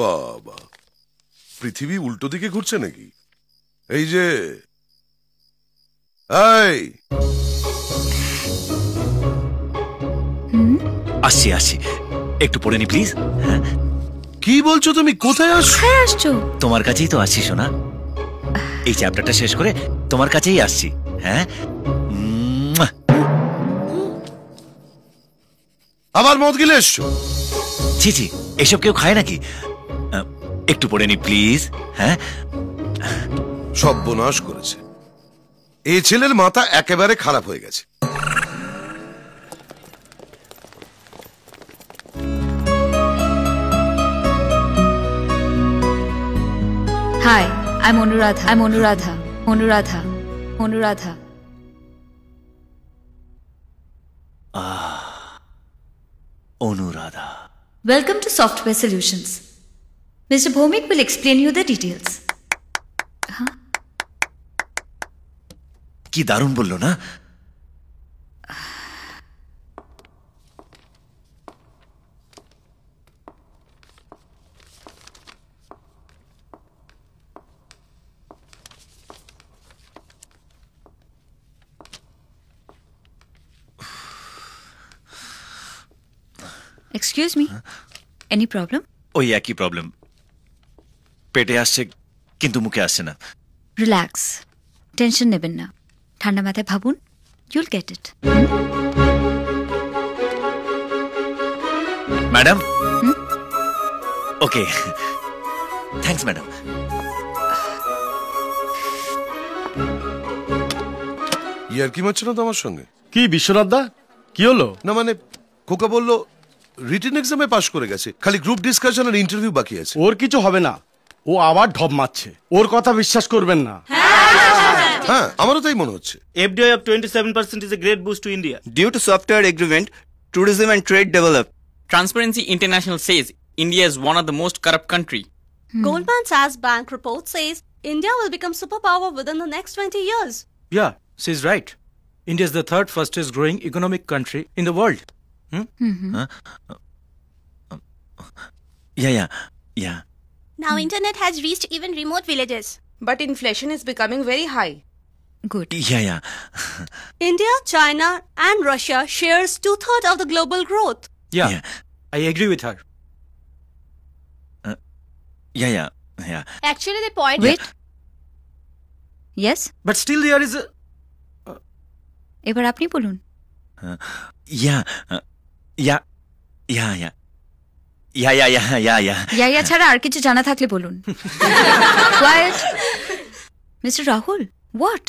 বাবা, পৃথিবী উল্টো দিকে ঘুরছে নাকি? এই যে আসছি আসছি, একটু পড়ে নি প্লিজ। কি বলছো তুমি? কোথায় আসছো? তোমার কাছেই তো আসছি সোনা, এই চ্যাপ্টারটা শেষ করে তোমার কাছেই আসছি। হ্যাঁ, আবার মদ গিলে এসছো? জি জি, এসব কেউ খায় নাকি? একটু পড়ে নি প্লিজ। হ্যাঁ, সর্বনাশ করেছে, এই ছেলের মাথা একেবারে খারাপ হয়ে গেছে। Hi, I'm Anuradha. Anuradha. Anuradha. Welcome to Software Solutions. Mr. Bhomik will explain you the details. কি দারুণ বললো না? Excuse me. Any problem? ওই একই প্রবলেম, পেটে আসছে কিন্তু মুখে আসছে না। Relax. Tension নেবেন না, ঠান্ডা মাথায় ভাবুন, you'll get it. Madam, okay, thanks madam. ইয়ার কি মারছো না তো আমার সঙ্গে? কি বিশ্বনাথ দা, কি হলো? না মানে খোকা বললো রিটেন এক্সামে পাশ করে গেছে, খালি গ্রুপ ডিসকাশন আর ইন্টারভিউ বাকি আছে। ওর কিছু হবে না, ও আবার ঢপ মারছে, ওর কথা বিশ্বাস করবেন না। হ্যাঁ, আমারও তাই মনে হচ্ছে। FDI of 27% is a great boost to India. Due to software agreement, tourism and trade develop. Transparency International says India is one of the most corrupt country. Goldman Sachs Bank report says India will become superpower within the next 20 years. Yeah, she's right. India is the third fastest growing economic country in the world. Yeah. Now internet has reached even remote villages. But inflation is becoming very high. Good. Yeah. India, China and Russia shares 2/3 of the global growth. Yeah, I agree with her. Yeah. Actually the point Wait. Yes? But still there is a... এবার আপনি বলুন। Yeah. ইয়া ছাড়া আর কিছু জানা থাকলে বলুন। Quiet. Mr. Rahul, what?